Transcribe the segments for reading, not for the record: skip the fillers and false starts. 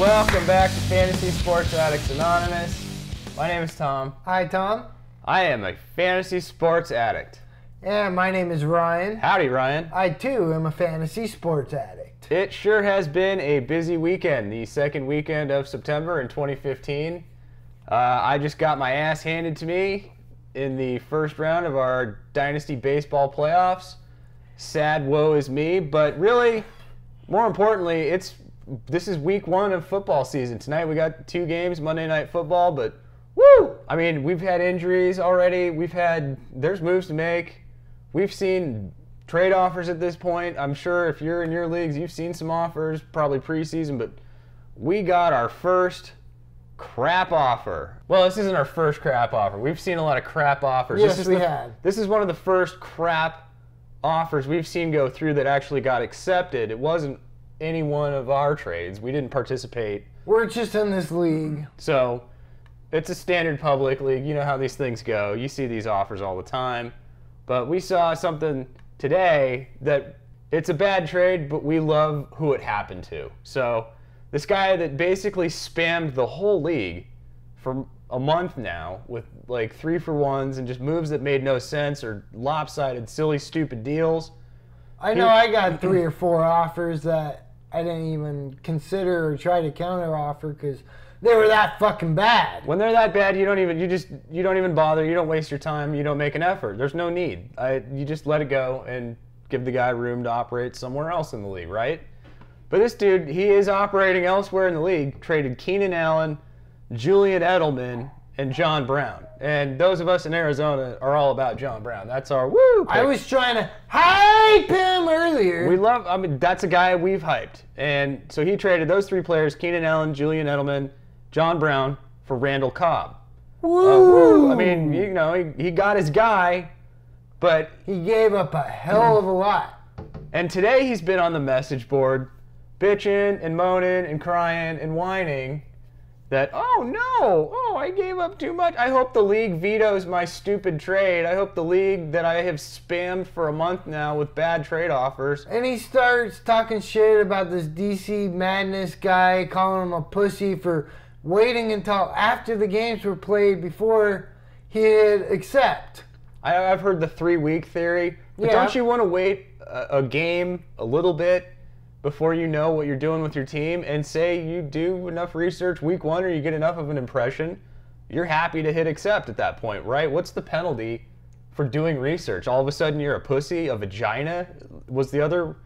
Welcome back to Fantasy Sports Addicts Anonymous. My name is Tom. Hi, Tom. I am a fantasy sports addict. And my name is Ryan. Howdy, Ryan. I, too, am a fantasy sports addict. It sure has been a busy weekend, the second weekend of September in 2015. I just got my ass handed to me in the first round of our Dynasty Baseball playoffs. Sad woe is me, but really, more importantly, this is week one of football season. Tonight we got 2 games, Monday Night Football, but woo! I mean, we've had injuries already. There's moves to make. We've seen trade offers at this point. I'm sure if you're in your leagues, you've seen some offers, probably preseason, but we got our first crap offer. Well, this isn't our first crap offer. We've seen a lot of crap offers. Yes, we have. This is one of the first crap offers we've seen go through that actually got accepted. It wasn't any one of our trades. We didn't participate. We're just in this league. So it's a standard public league. You know how these things go. You see these offers all the time. But we saw something today that it's a bad trade, but we love who it happened to. So this guy that basically spammed the whole league for a month now with like 3-for-1s and just moves that made no sense or lopsided, silly, stupid deals. I know I got 3 or 4 offers that I didn't even consider or try to counter offer because they were that fucking bad. When they're that bad, you don't even bother. You don't waste your time. You don't make an effort. There's no need. You just let it go and give the guy room to operate somewhere else in the league, right? But this dude, he is operating elsewhere in the league. Traded Keenan Allen, Julian Edelman, and John Brown. And those of us in Arizona are all about John Brown. That's our woo pick. I was trying to hype him earlier. That's a guy we've hyped. And so he traded those 3 players, Keenan Allen, Julian Edelman, John Brown, for Randall Cobb. Woo! I mean, you know, he got his guy, but he gave up a hell of a lot. And today he's been on the message board bitching and moaning and crying and whining that, I gave up too much. I hope the league vetoes my stupid trade. I hope the league that I have spammed for a month now with bad trade offers. And he starts talking shit about this DC Madness guy, calling him a pussy for waiting until after the games were played before he'd accept. I've heard the 3-week theory, but Yeah. Don't you want to wait a game a little bit before you know what you're doing with your team and say you do enough research week 1 or you get enough of an impression, you're happy to hit accept at that point, right? What's the penalty for doing research? All of a sudden you're a pussy, a vagina was the other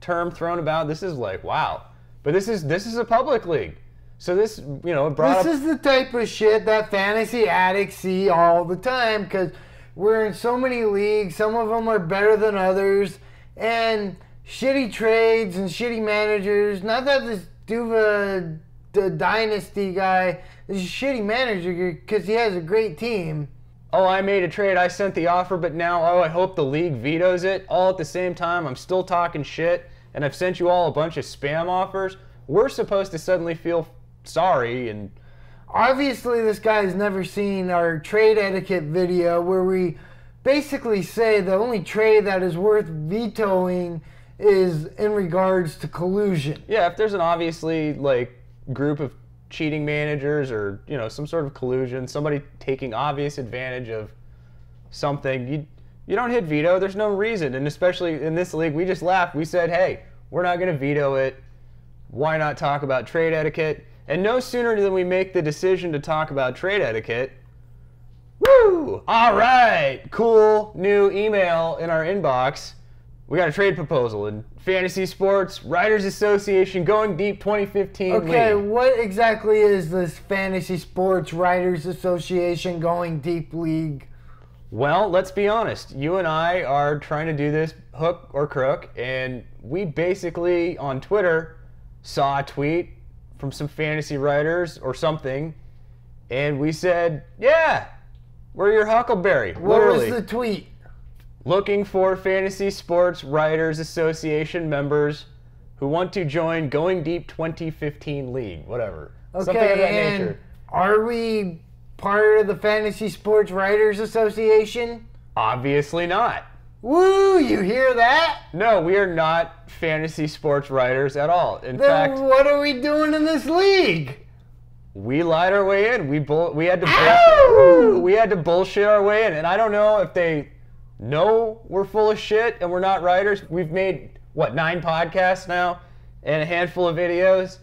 term thrown about. This is like, wow. But this is a public league. So this, This is the type of shit that fantasy addicts see all the time because we're in so many leagues. Some of them are better than others. And shitty trades and shitty managers. Not that this Duva, the Dynasty guy, is a shitty manager because he has a great team. Oh, I made a trade. I sent the offer, but now, I hope the league vetoes it. All at the same time, I'm still talking shit, and I've sent you all a bunch of spam offers. We're supposed to suddenly feel sorry and... Obviously, this guy's never seen our trade etiquette video where we basically say the only trade that is worth vetoing is in regards to collusion. Yeah, if there's an obviously group of cheating managers or some sort of collusion, somebody taking obvious advantage of something, you don't hit veto. There's no reason, and especially in this league, we just laughed. We said, hey, we're not going to veto it. Why not talk about trade etiquette? And no sooner than we make the decision to talk about trade etiquette, woo! All right, cool new email in our inbox. We got a trade proposal in Fantasy Sports Writers Association Going Deep 2015 Okay, League. what exactly is this Fantasy Sports Writers Association Going Deep League? Well, let's be honest. You and I are trying to do this hook or crook, and we basically, on Twitter, saw a tweet from some fantasy writers or something, and we said, yeah, we're your Huckleberry. What literally. was the tweet? Looking for Fantasy Sports Writers Association members who want to join Going Deep 2015 League, whatever. Something of that and nature. Are we part of the Fantasy Sports Writers Association? Obviously not. Woo, you hear that? No, we are not fantasy sports writers at all. In Then fact, what are we doing in this league? we lied our way in. We had to Ow! we had to bullshit our way in, and I don't know if they know we're full of shit and we're not writers. We've made 9 podcasts now and a handful of videos.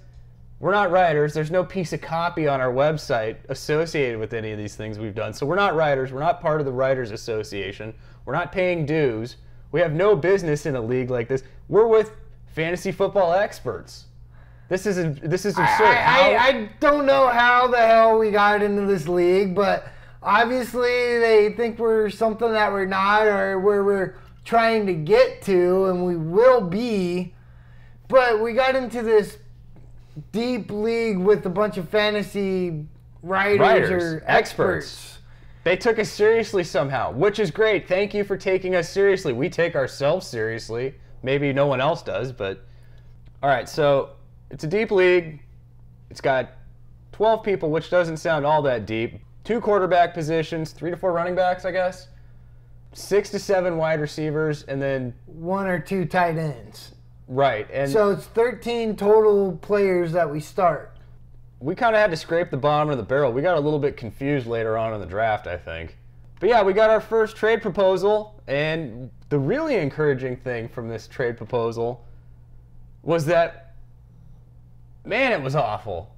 We're not writers. There's no piece of copy on our website associated with any of these things we've done. So we're not writers. We're not part of the Writers Association. We're not paying dues. We have no business in a league like this. We're with fantasy football experts. This is absurd. I don't know how the hell we got into this league, but obviously they think we're something that we're not, or where we're trying to get to, and we will be. But we got into this deep league with a bunch of fantasy writers or experts. They took us seriously somehow, which is great. Thank you for taking us seriously. We take ourselves seriously. Maybe no one else does, but all right, so it's a deep league. It's got 12 people, which doesn't sound all that deep. 2 quarterback positions, 3 to 4 running backs, I guess. 6 to 7 wide receivers, and then 1 or 2 tight ends. Right. And so it's 13 total players that we start. We kind of had to scrape the bottom of the barrel. We got a little bit confused later on in the draft, I think. But yeah, we got our first trade proposal, and the really encouraging thing from this trade proposal was that, man, it was awful.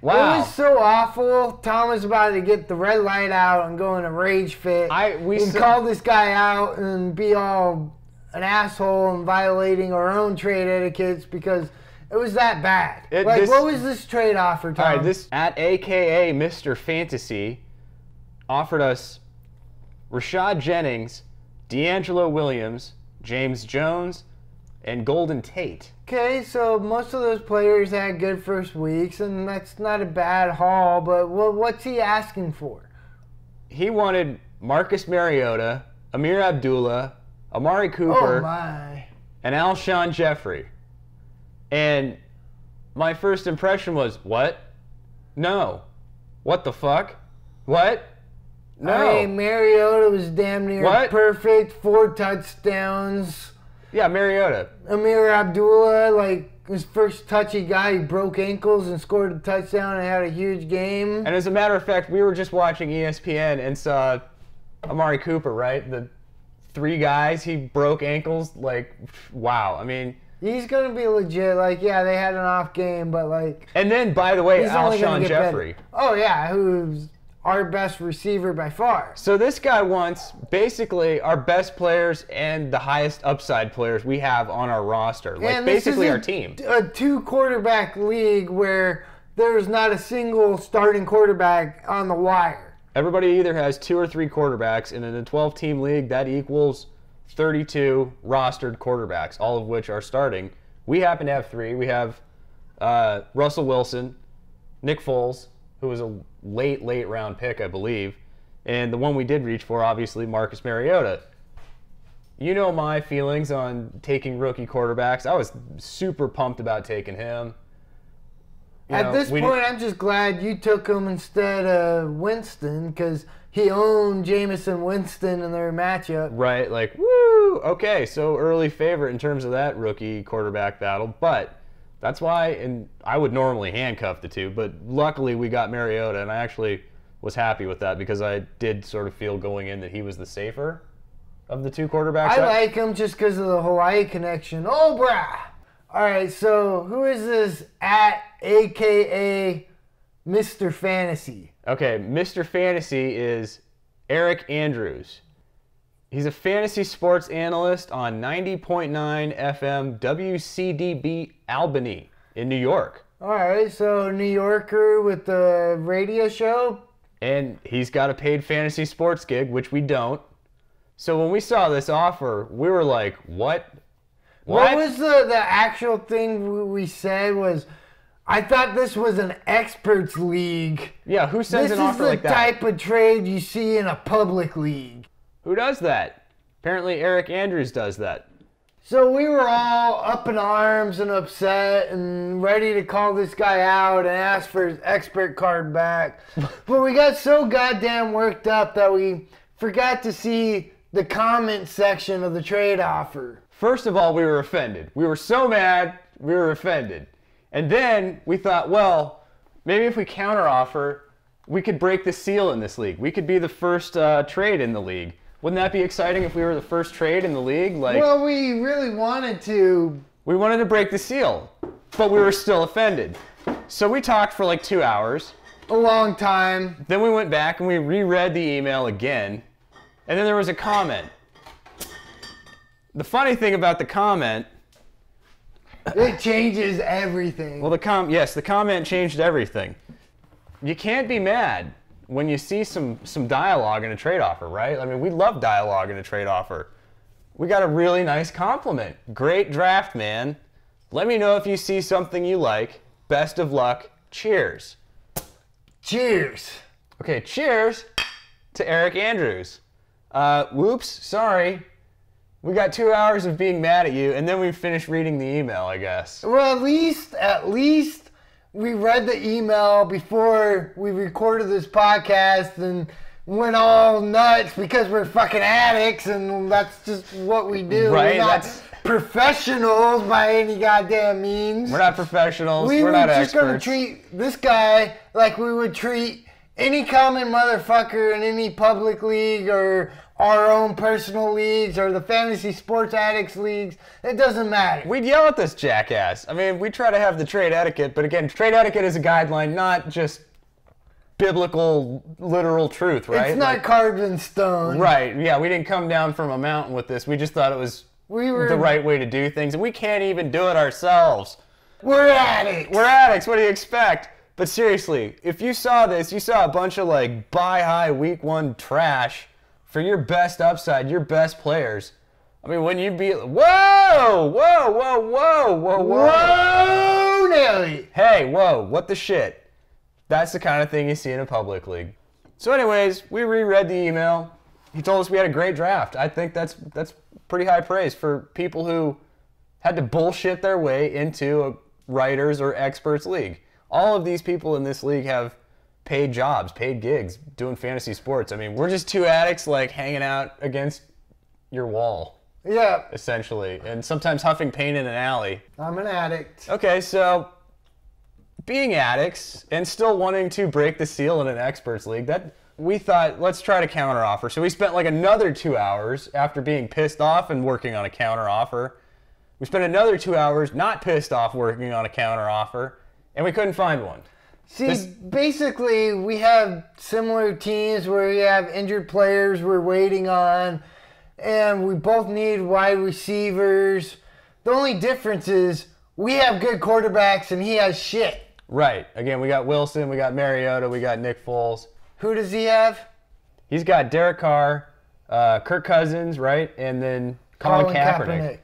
Wow. It was so awful. Tom was about to get the red light out and go in a rage fit. We call this guy out and be all an asshole and violating our own trade etiquettes because it was that bad. What was this trade offer, Tom? All right, this at AKA Mr. Fantasy offered us Rashad Jennings, D'Angelo Williams, James Jones, and Golden Tate. Okay, so most of those players had good first weeks, and that's not a bad haul, but what's he asking for? He wanted Marcus Mariota, Amir Abdullah, Amari Cooper, and Alshon Jeffrey. And my first impression was, what? No. What the fuck? What? No. I mean, Mariota was damn near perfect. 4 touchdowns. Yeah, Mariota. Amir Abdullah, his first touchy guy, he broke ankles and scored a touchdown and had a huge game. And as a matter of fact, we were just watching ESPN and saw Amari Cooper, right? The 3 guys, he broke ankles. Wow. I mean, he's going to be legit. Yeah, they had an off game, but And then, by the way, Alshon Jeffrey. Better. Oh, yeah, who's our best receiver by far. So this guy wants basically our best players and the highest upside players we have on our roster. Basically our team. A 2 quarterback league where there's not a single starting quarterback on the wire. Everybody either has 2 or 3 quarterbacks, and in a 12-team league, that equals 32 rostered quarterbacks, all of which are starting. We happen to have 3. We have Russell Wilson, Nick Foles, who was a late round pick, I believe, and the one we did reach for, obviously, Marcus Mariota. You know my feelings on taking rookie quarterbacks. I was super pumped about taking him. At this point, I'm just glad you took him instead of Winston, because he owned Jameson Winston in their matchup. Right, woo! Okay, so early favorite in terms of that rookie quarterback battle, but that's why, and I would normally handcuff the 2, but luckily we got Mariota, and I actually was happy with that because I did sort of feel going in that he was the safer of the 2 quarterbacks. I like him just because of the Hawaii connection. Oh, brah! All right, so who is this at AKA Mr. Fantasy? Okay, Mr. Fantasy is Eric Andrews. He's a fantasy sports analyst on 90.9 FM WCDB Albany in New York. All right, so New Yorker with the radio show. And he's got a paid fantasy sports gig, which we don't. So when we saw this offer, we were like, what? What was the actual thing we said was, I thought this was an experts league. Yeah, who sends an offer like that? This is the type of trade you see in a public league. Who does that? Apparently Eric Andrews does that. So we were all up in arms and upset and ready to call this guy out and ask for his expert card back. But we got so goddamn worked up that we forgot to see the comment section of the trade offer. First of all, we were offended. We were so mad, we were offended. And then we thought, well, maybe if we counteroffer, we could break the seal in this league. We could be the first trade in the league. Wouldn't that be exciting if we were the first trade in the league? Well, we really wanted to. We wanted to break the seal, but we were still offended. So we talked for like 2 hours. A long time. Then we went back and we reread the email again. And then there was a comment. The funny thing about the comment... It changes everything. Well, the comment changed everything. You can't be mad when you see some dialogue in a trade offer, right? I mean, we love dialogue in a trade offer. We got a really nice compliment. Great draft, man. Let me know if you see something you like. Best of luck. Cheers. Cheers. Okay, cheers to Eric Andrews. Whoops, sorry. We got 2 hours of being mad at you, and then we finished reading the email, I guess. Well, at least we read the email before we recorded this podcast and went all nuts because we're fucking addicts and that's just what we do. Right? We're not professionals by any goddamn means. We're not professionals. We're not experts. We're just going to treat this guy like we would treat any common motherfucker in any public league or our own personal leagues or the fantasy sports addicts leagues. It doesn't matter. We'd yell at this jackass. I mean, we try to have the trade etiquette, but again, trade etiquette is a guideline, not just biblical, literal truth, right? It's not carved in stone. Right, yeah, we didn't come down from a mountain with this. We just thought it was the right way to do things, and we can't even do it ourselves. We're addicts. We're addicts, what do you expect? But seriously, if you saw this, you saw a bunch of like buy high week 1 trash for your best upside, your best players. I mean, when you be, whoa, Nelly. Hey, whoa, what the shit? That's the kind of thing you see in a public league. So anyways, we reread the email. He told us we had a great draft. I think that's pretty high praise for people who had to bullshit their way into a writers or experts league. All of these people in this league have paid jobs, paid gigs, doing fantasy sports. I mean, we're just two addicts like hanging out against your wall. Yeah. Essentially. And sometimes huffing paint in an alley. I'm an addict. Okay, so being addicts and still wanting to break the seal in an experts league, that we thought, let's try to counteroffer. So we spent like another 2 hours after being pissed off and working on a counteroffer. We spent another 2 hours not pissed off working on a counteroffer, and we couldn't find one. See, basically, we have similar teams where we have injured players we're waiting on, and we both need wide receivers. The only difference is we have good quarterbacks and he has shit. Right. Again, we got Wilson, we got Mariota, we got Nick Foles. Who does he have? He's got Derek Carr, Kirk Cousins, right? And then Colin Kaepernick.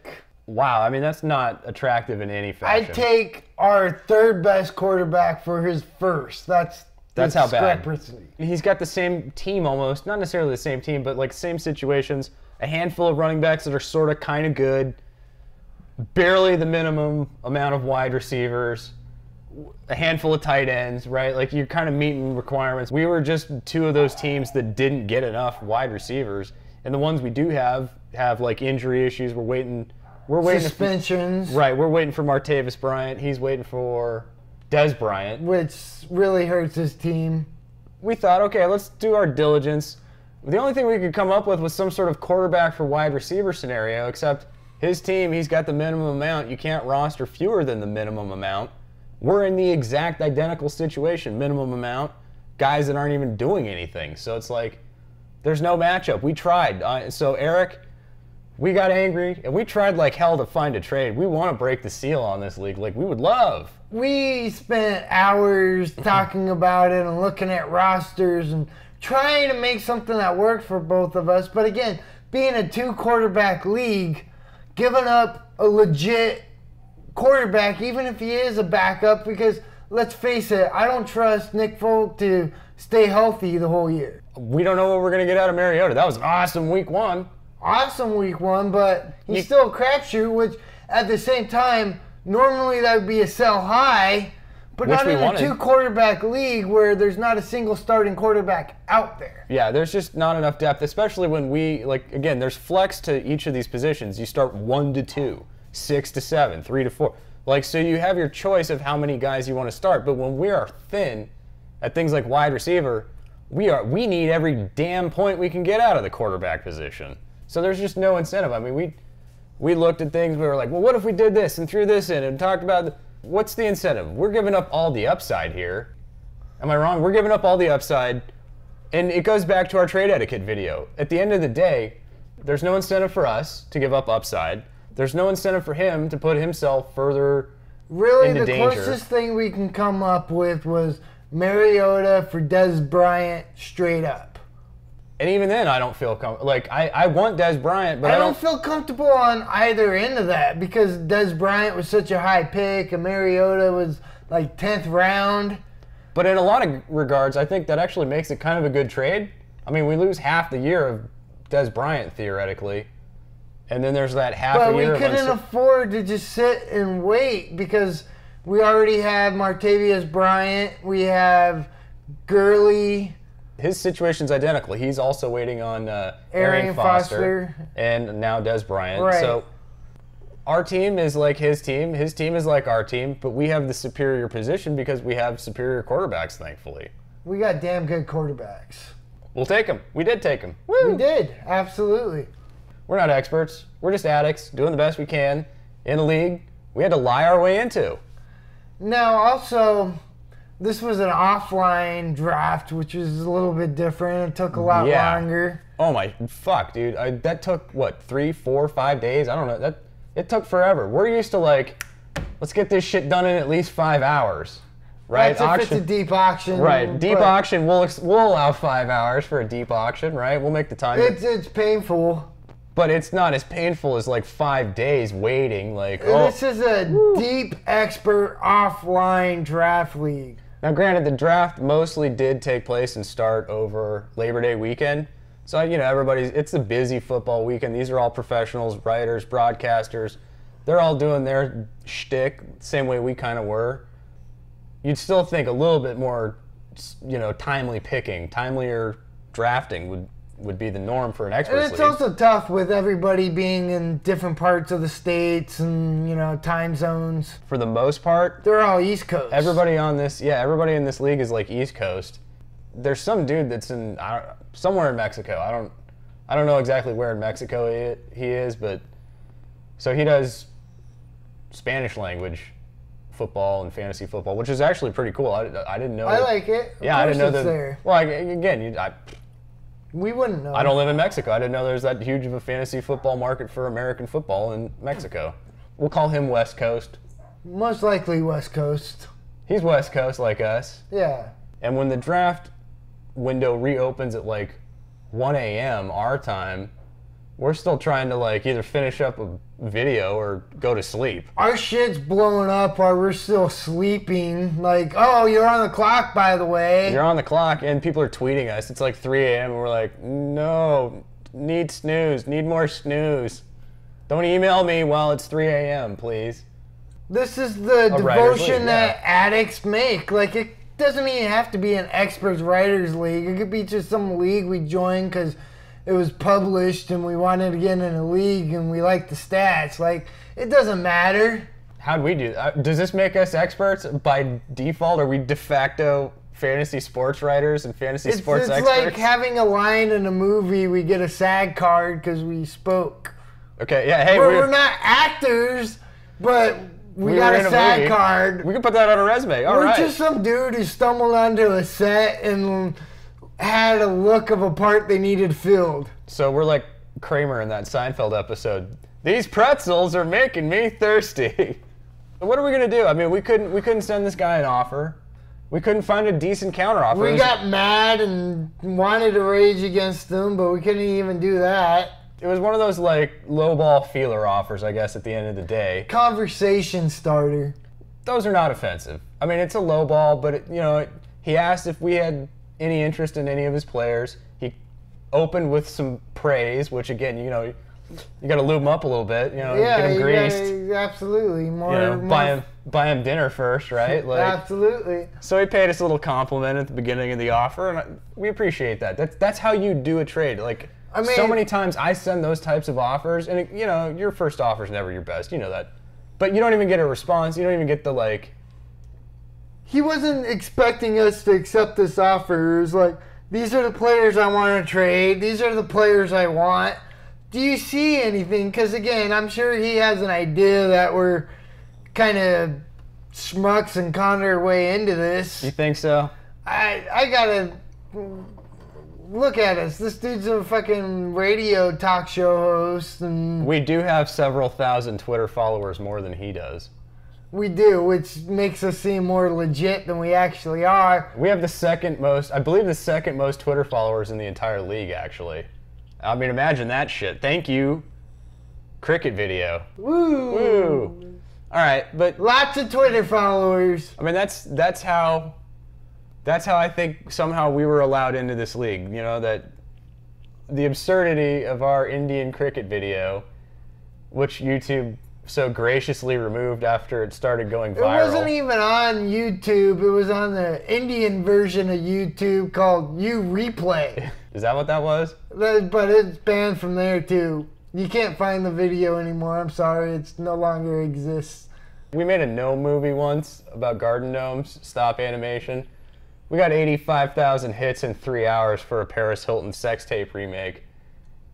Wow, I mean, that's not attractive in any fashion. I'd take our third best quarterback for his first. That's how bad. discrepancy. He's got the same team almost, not necessarily the same team, but like same situations. A handful of running backs that are sort of kind of good. Barely the minimum amount of wide receivers. A handful of tight ends, right? Like you're kind of meeting requirements. We were just two of those teams that didn't get enough wide receivers. And the ones we do have like injury issues. We're waiting. Suspensions. Right, we're waiting for Martavis Bryant. He's waiting for Des Bryant. Which really hurts his team. We thought, okay, let's do our diligence. The only thing we could come up with was some sort of quarterback for wide receiver scenario, except his team, he's got the minimum amount. You can't roster fewer than the minimum amount. We're in the exact identical situation, minimum amount, guys that aren't even doing anything. So it's like, there's no matchup. We tried. So Eric, we got angry, and we tried like hell to find a trade. We want to break the seal on this league. Like, we would love. We spent hours talking about it and looking at rosters and trying to make something that worked for both of us. But again, being a 2-quarterback league, giving up a legit quarterback, even if he is a backup, because let's face it, I don't trust Nick Foles to stay healthy the whole year. We don't know what we're going to get out of Mariota. That was an awesome week 1. Awesome week 1, but he's still a crapshoot, which at the same time, normally that would be a sell high, But which not we in wanted. a 2-quarterback league where there's not a single starting quarterback out there. Yeah, there's just not enough depth, especially when again, there's flex to each of these positions. You start 1 to 2, 6 to 7, 3 to 4. So you have your choice of how many guys you want to start. But when we are thin at things like wide receiver, we need every damn point we can get out of the quarterback position. So there's just no incentive. I mean, we looked at things, we were like, well, what if we did this and threw this in and talked about what's the incentive? We're giving up all the upside here. Am I wrong? We're giving up all the upside. And it goes back to our trade etiquette video. At the end of the day, there's no incentive for us to give up upside. There's no incentive for him to put himself further into danger. The closest thing we can come up with was Mariota for Des Bryant straight up. And even then, I don't feel comfortable. I want Des Bryant, but I don't feel comfortable on either end of that because Des Bryant was such a high pick and Mariota was like 10th round. But in a lot of regards, I think that actually makes it kind of a good trade. I mean, we lose half the year of Des Bryant, theoretically. And then there's that half a year But we couldn't afford to just sit and wait because we already have Martavius Bryant. We have Gurley. His situation's identical. He's also waiting on Arian Foster. And now Des Bryant. Right. So our team is like his team. His team is like our team. But we have the superior position because we have superior quarterbacks, thankfully. We got damn good quarterbacks. We'll take them. We did take them. Woo. We did. Absolutely. We're not experts. We're just addicts doing the best we can in a league we had to lie our way into. Now, also, this was an offline draft, which is a little bit different. It took a lot longer. Oh my fuck, dude! That took what 3, 4, 5 days? I don't know. It took forever. We're used to let's get this shit done in at least 5 hours, right? That's if it's a deep auction, right? Deep auction. We'll allow 5 hours for a deep auction, right? We'll make the time. It's painful. But it's not as painful as 5 days waiting. This is a deep expert offline draft league. Now, granted, the draft mostly did take place and start over Labor Day weekend. So, it's a busy football weekend. These are all professionals, writers, broadcasters. They're all doing their shtick, same way we kind of were. You'd still think a little bit more, timelier drafting would be the norm for an experts league. And it's also tough with everybody being in different parts of the states and, time zones. For the most part, they're all East Coast. Everybody in this league is East Coast. There's some dude that's somewhere in Mexico. I don't know exactly where in Mexico he is, but so he does Spanish language football and fantasy football, which is actually pretty cool. I didn't know. I like it. Yeah, I didn't know that. There. Well, again, we wouldn't know. I don't live in Mexico. I didn't know there's that huge of a fantasy football market for American football in Mexico. We'll call him West Coast. Most likely West Coast. He's West Coast like us. Yeah. And when the draft window reopens at 1 a.m. our time, we're still trying to either finish up a video or go to sleep. Our shit's blowing up while we're still sleeping. Oh, you're on the clock, by the way. You're on the clock, and people are tweeting us. It's 3 a.m. and we're like, no, need snooze, need more snooze. Don't email me while it's 3 a.m., please. This is the devotion that addicts make. It doesn't even have to be an experts writers league. It could be just some league we joined because it was published and we wanted to get in a league and we like the stats. It doesn't matter. How'd we do that? Does this make us experts by default? Are we de facto fantasy sports writers and fantasy sports experts? It's like having a line in a movie. We get a SAG card because we spoke. Okay, yeah, hey. We're not actors, but we got a SAG card. We can put that on a resume. All right. We're just some dude who stumbled onto a set and had a look of a part they needed filled. So we're like Kramer in that Seinfeld episode. These pretzels are making me thirsty. What are we gonna do? I mean, we couldn't send this guy an offer. We couldn't find a decent counteroffer. We got mad and wanted to rage against them, but we couldn't even do that. It was one of those lowball feeler offers, I guess, at the end of the day. Conversation starter. Those are not offensive. I mean, it's a lowball, but he asked if we had any interest in any of his players. He opened with some praise, which again, you got to lube him up a little bit, get him greased. Absolutely. buy him dinner first, right? Like, absolutely. So he paid us a little compliment at the beginning of the offer, and we appreciate that. That's how you do a trade. Like, I mean, so many times I send those types of offers, and you know, your first offer is never your best. You know that, but you don't even get a response. You don't even get the like. He wasn't expecting us to accept this offer. It was like, these are the players I want to trade. These are the players I want. Do you see anything? Because again, I'm sure he has an idea that we're kind of schmucks and conned our way into this. You think so? I gotta look at us. This dude's a fucking radio talk show host, and we do have several thousand Twitter followers more than he does. We do, which makes us seem more legit than we actually are. We have the second most, I believe the second most Twitter followers in the entire league, actually. I mean, imagine that shit. Thank you, cricket video. Woo! Woo! All right, but lots of Twitter followers. I mean, that's how I think somehow we were allowed into this league. You know, that the absurdity of our Indian cricket video, which YouTube so graciously removed after it started going viral. It wasn't even on YouTube. It was on the Indian version of YouTube called Replay. Is that what that was? But it's banned from there too. You can't find the video anymore. I'm sorry, it's no longer exists. We made a gnome movie once about garden gnomes, stop animation. We got 85,000 hits in 3 hours for a Paris Hilton sex tape remake.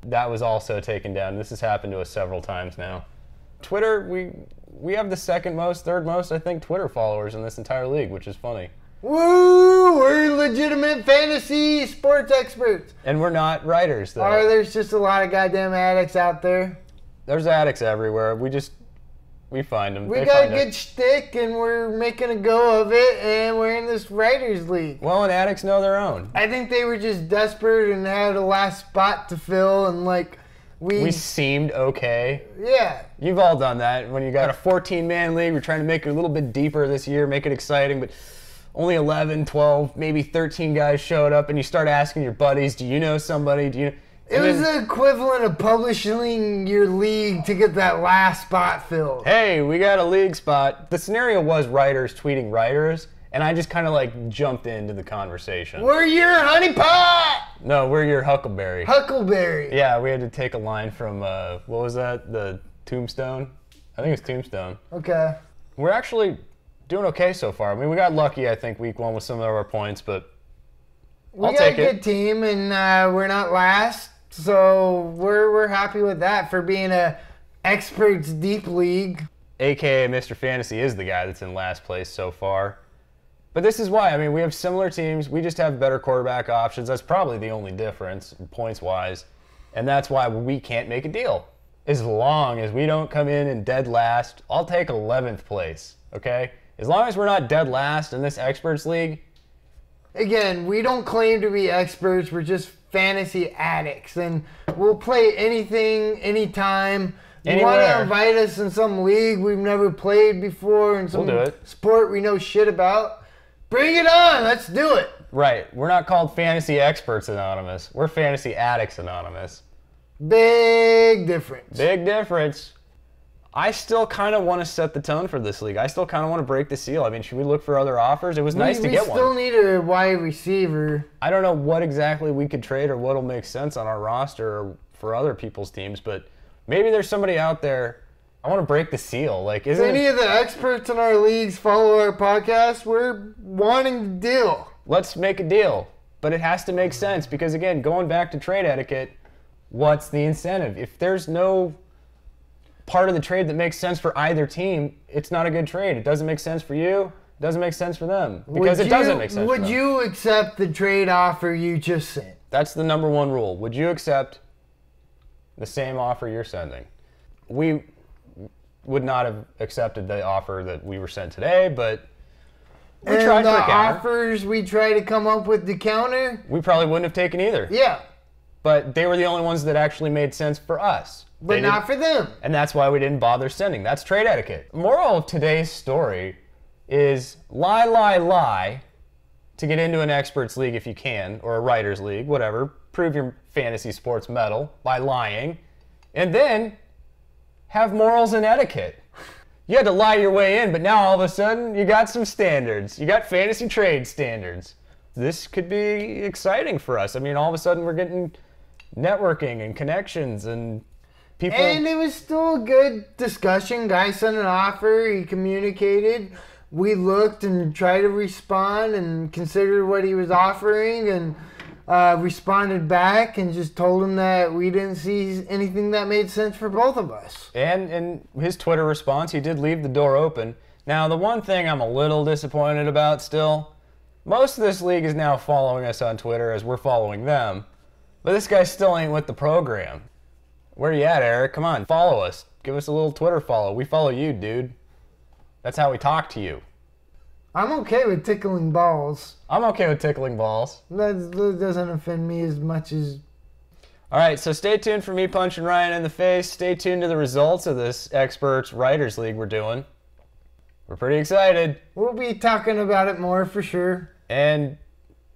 That was also taken down. This has happened to us several times now. Twitter, we have the second most, third most, I think, Twitter followers in this entire league, which is funny. Woo! We're legitimate fantasy sports experts. And we're not writers, though. There's just a lot of goddamn addicts out there. There's addicts everywhere. We find them. We got a good shtick, and we're making a go of it, and we're in this writers league. Well, and addicts know their own. I think they were just desperate and had a last spot to fill, and like... We seemed okay. Yeah. You've all done that. When you got a 14-man league, we're trying to make it a little bit deeper this year, make it exciting, but only 11, 12, maybe 13 guys showed up, and you start asking your buddies, do you know somebody? It was the equivalent of publishing your league to get that last spot filled. Hey, we got a league spot. The scenario was writers tweeting writers, and I just kind of like jumped into the conversation. We're your honeypot! No, we're your Huckleberry. Huckleberry. Yeah, we had to take a line from, what was that? The Tombstone? I think it's Tombstone. Okay. We're actually doing okay so far. I mean, we got lucky, I think, week one with some of our points, but I'll take it. We got a good team, and we're not last, so we're happy with that for being a experts deep league. AKA Mr. Fantasy is the guy that's in last place so far. But this is why. I mean, we have similar teams. We just have better quarterback options. That's probably the only difference, points-wise. And that's why we can't make a deal. As long as we don't come in dead last, I'll take 11th place, okay? As long as we're not dead last in this experts league. Again, we don't claim to be experts. We're just fantasy addicts. And we'll play anything, anytime. You want to invite us in some league we've never played before, in some sport we know shit about? Bring it on, let's do it. Right, we're not called Fantasy Experts Anonymous. We're Fantasy Addicts Anonymous. Big difference. Big difference. I still kind of want to set the tone for this league. I still kind of want to break the seal. I mean, should we look for other offers? It was nice to get one. We still need a wide receiver. I don't know what exactly we could trade or what'll make sense on our roster or for other people's teams, but maybe there's somebody out there. I want to break the seal. Like, if any of the experts in our leagues follow our podcast, we're wanting to deal. Let's make a deal. But it has to make sense because, again, going back to trade etiquette, what's the incentive? If there's no part of the trade that makes sense for either team, it's not a good trade. It doesn't make sense for you. It doesn't make sense for them. Because it doesn't make sense for them. Would you accept the trade offer you just sent? That's the number one rule. Would you accept the same offer you're sending? We would not have accepted the offer that we were sent today, but we tried for a counter. And the offers we try to come up with to counter, we probably wouldn't have taken either. Yeah. But they were the only ones that actually made sense for us. But not for them. And that's why we didn't bother sending. That's trade etiquette. Moral of today's story is lie, lie, lie to get into an experts league if you can, or a writers league, whatever. Prove your fantasy sports mettle by lying. And then have morals and etiquette. You had to lie your way in, but now all of a sudden you got some standards. You got fantasy trade standards. This could be exciting for us. I mean, all of a sudden we're getting networking and connections and people. And it was still a good discussion. Guy sent an offer. He communicated. We looked and tried to respond and considered what he was offering and responded back and just told him that we didn't see anything that made sense for both of us. And in his Twitter response, he did leave the door open. Now, the one thing I'm a little disappointed about still, most of this league is now following us on Twitter as we're following them. But this guy still ain't with the program. Where you at, Eric? Come on, follow us. Give us a little Twitter follow. We follow you, dude. That's how we talk to you. I'm okay with tickling balls. I'm okay with tickling balls. That doesn't offend me as much as... All right, so stay tuned for me punching Ryan in the face. Stay tuned to the results of this Experts Writers League we're doing. We're pretty excited. We'll be talking about it more for sure. And,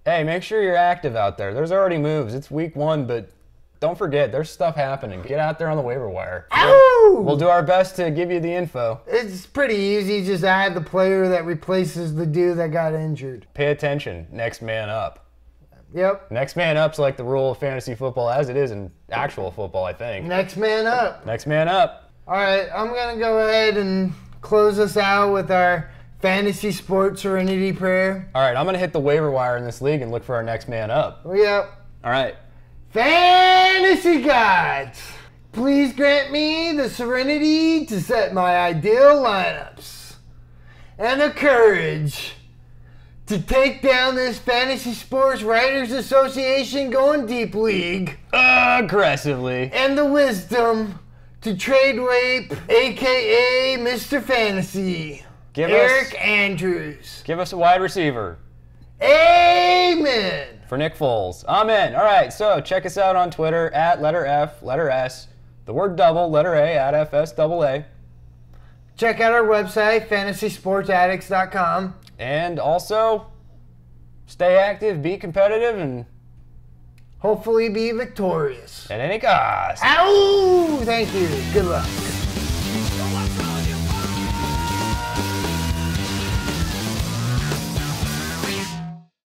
hey, make sure you're active out there. There's already moves. It's week 1, but don't forget, there's stuff happening. Get out there on the waiver wire. Ow! We'll do our best to give you the info. It's pretty easy. Just add the player that replaces the dude that got injured. Pay attention. Next man up. Yep. Next man up's like the rule of fantasy football as it is in actual football, I think. Next man up. Next man up. All right, I'm going to go ahead and close us out with our fantasy sports serenity prayer. All right, I'm going to hit the waiver wire in this league and look for our next man up. Yep. All right. Fantasy gods, please grant me the serenity to set my ideal lineups and the courage to take down this Fantasy Sports Writers Association Going Deep League Aggressively. and the wisdom to trade rape, a.k.a. Mr. Fantasy, Eric Andrews. Give us a wide receiver. Amen. For Nick Foles. Amen. All right, so check us out on Twitter at letter F, letter S, the word double, letter A, at FSWA. Check out our website, FantasySportsAddicts.com. And also, stay active, be competitive, and Hopefully be victorious. at any cost. Ow! Thank you. Good luck.